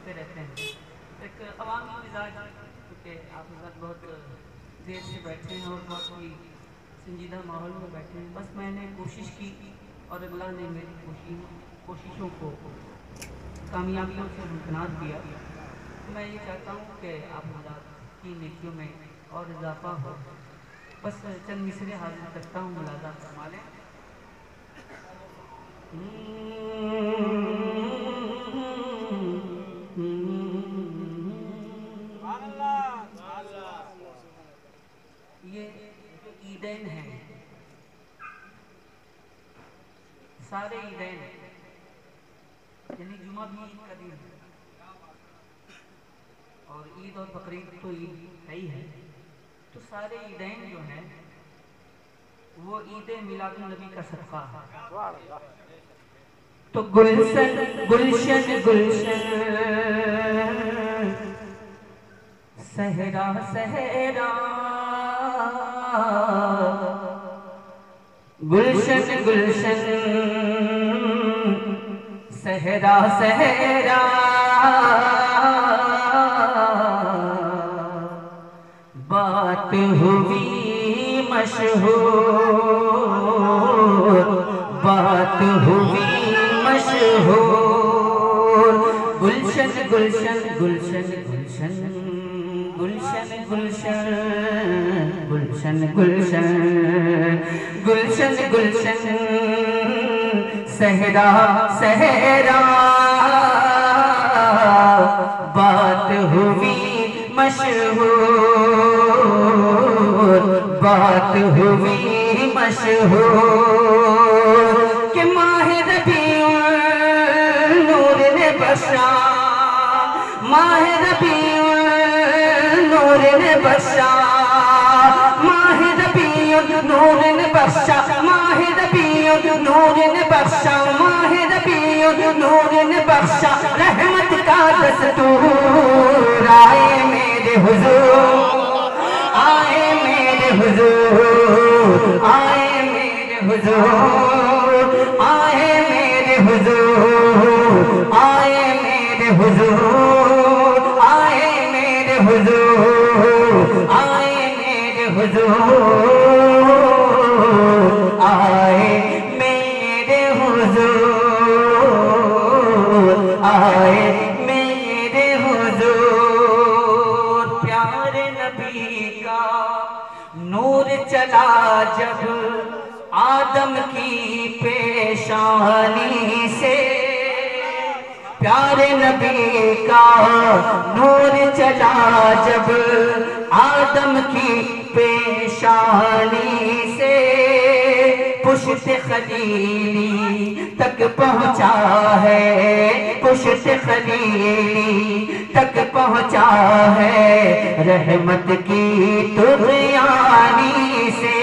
करते रहते हैं। एक अवामी मिजाज, क्योंकि आप हज़रत बहुत देर से बैठे हैं और बहुत ही संजीदा माहौल में बैठे हैं। बस मैंने कोशिश की और अल्लाह ने मेरी कोशिशों को कामयाबियों से हमकनार किया। तो मैं ये चाहता हूँ कि आप हज़रत की नेकियों में और इजाफा हो। बस चंद मिसरे हाजिर करता हूँ, मुलाज़ा फरमा लें। ये जो ईदैन हैं, सारे ईदैन यानी जुमा भी ईद का दिन है और ईद और बकरीद तो ईद है ही है। तो सारे ईदैन जो हैं वो ईद मिलादुन नबी का सदका है। तो गुलशन गुलशन गुलशन सहरा सहरा, गुलशन गुलशन सहरा सहरा, बात हुई मशहूर, बात हुई मशहूर। गुलशन गुलशन गुलशन गुलशन गुलशन गुलशन गुलशन गुलशन गुलशन गुलशन सहरा सहरा, बात हुई मशहूर, बात हुई मशहूर। कि माह रबीउल नूर ने बख्शा, माह रबीउल नूर ने बख्शा, माह रबीउल नूर ने बख्शा, माह रबीउल नूर ने बख्शा, माह रबीउल नूर ने बख्शा। रहमत का दस्तूर आए मेरे हुजूर, आए मेरे हुजूर, आए मेरे हुजूर, आए मेरे हुजूर, आए मेरे हुजूर, आए मेरे हुजूर, आए मेरे हुजूर, आए मेरे हुजूर, आए मेरे हुजूर। प्यारे नबी का नूर चला जब आदम की पेशानी से, प्यारे नबी का नूर चला जब आदम की पेशानी से, पुश्त खलीली तक पहुँचा है, पुश्त खलीली तक पहुँचा है, रहमत की तुग़यानी से।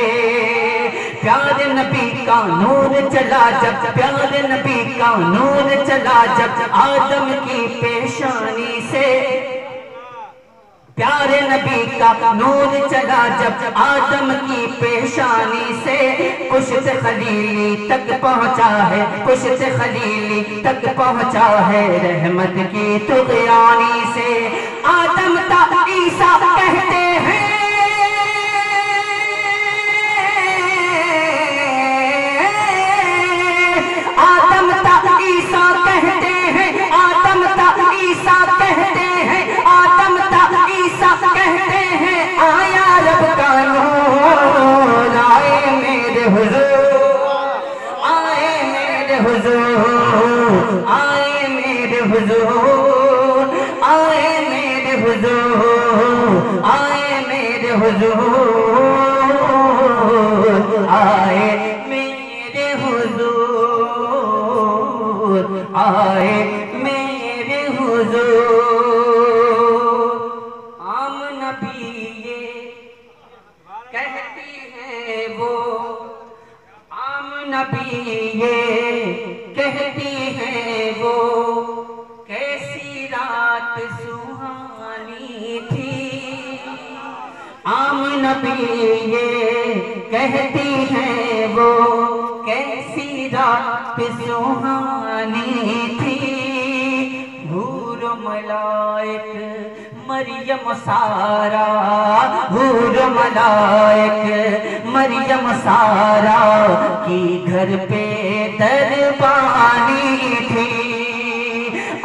प्यारे नबी का नूर चला जब, प्यारे नबी का नूर चला जब आदम की पेशानी से, प्यारे नबी का नूर चला जब आदम की पेशानी से, पुश्त खलीली तक पहुँचा है, पुश्त खलीली तक पहुँचा है, रहमत की तुग़यानी से। आदम ता ईसा कहते हैं, आदम ता ईसा कहते हैं, आदम ता ईसा कहते हैं, आदम ता ईसा कहते हैं, आया रब का नूर आए मेरे हुजूर, आए मेरे हुजूर, आए मेरे हुजूर, आए मेरे हुजूर, आए मेरे हुजूर, आए मेरे हुजूर, आए मेरे हुजूर। आम नबी ये कहती है वो, आम नबी ये कहती है वो, कैसी रात सुहानी थी। आम नबी ये कहती है वो, कैसी रात सुहानी थी। मलाइक मरियम सारा, हूर मलाइक मरियम सारा की घर पे दरबानी थी।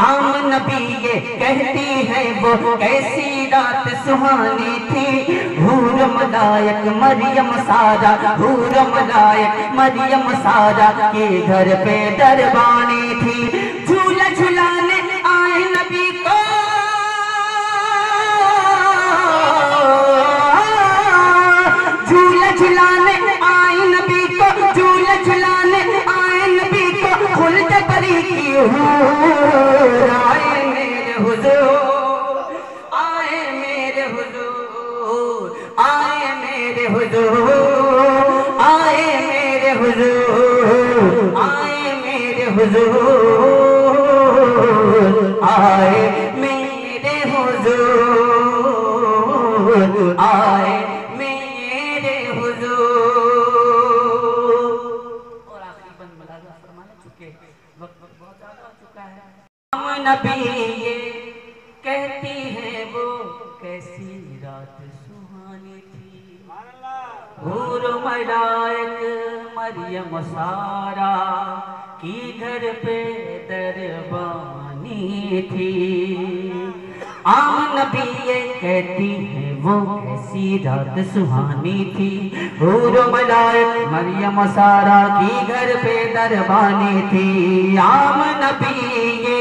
आम नबी ये कहती है वो कैसी रात सुहानी थी। हूर मलाइक मरियम सारा, हूर मलाइक मरियम सारा के घर पे दरबानी थी। झूला झुलाने आए नबी को, झूला झुलाने आए नबी को, झूला झुलाने आए नबी को खुल्द परी की हूर। आए मेरे हुजूर, आए मेरे हुजूर, आए मेरे हुजूर, आए मेरे हुजूर, आए मेरे हुजूर, आए मेरे हुजूर, आए मेरे हुजूर। और आखिरी बंद मुलाज़ा फरमाने चुके, वक्त बहुत ज्यादा हो चुका है। हम नबी ये कहती है वो कैसी रात सुहानी थी। हूर मलाइक मरियम सारा की घर पे दरबानी थी। आम नबी ये कहती है वो कैसी रात सुहानी थी। हूर मलाइक मरियम सारा की घर पे दरबानी थी। आम नबी ये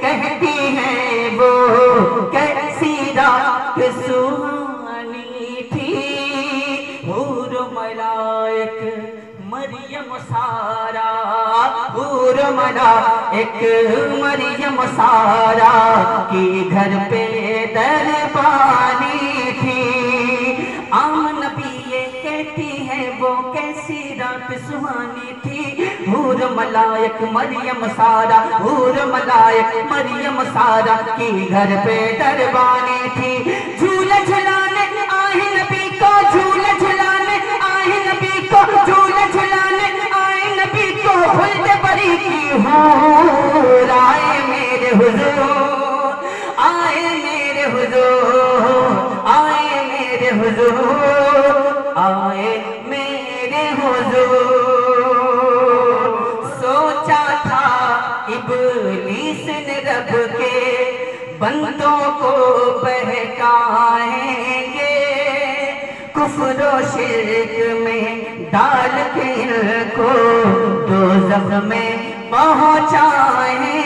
कहती है वो कैसी रात सुहानी थी। हूर मलाइक मरियम सारा, हूर मलाइक मरियम सारा की घर पे दरबानी थी। आम नबी ये कहती है वो कैसी रात सुहानी थी। हूर मलाइक मरियम सारा, हूर मलाइक मरियम सारा की घर पे दरबानी थी। झूला झुलाने आए नबी को, झूला झुलाने आए नबी को, झूला झुलाने आए नबी को खुल्द परी की हूर। आए मेरे हुजूर, आए मेरे हुजूर, आए मेरे हुजूर, आए मेरे हुजूर। सोचा था इब्लीस ने रब के बंदों को बहकाएंगे, कुफ्र और शिर्क में डाल के इनको दोज़ख में पहुंचाएंगे।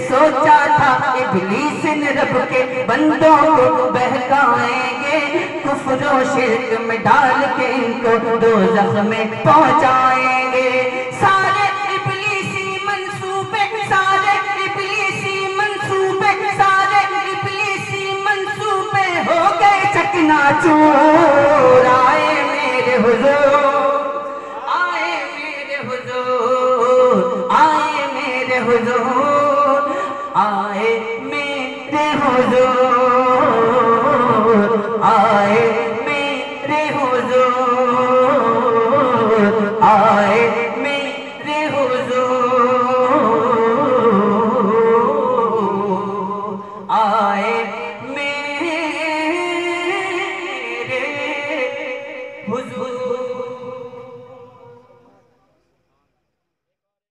सोचा था इब्लीस ने रब के बंदों को बहकाएंगे, कुफ्र और शिर्क में डाल के इनको दोज़ख में पहुंचाएंगे। सारे इब्लीसी मंसूबे, सारे इब्लीसी मंसूबे, सारे इब्लीसी मंसूबे हो गए चकनाचूर। आए मेरे हुजूर, आए मेरे हुजूर, आए मेरे हुजूर,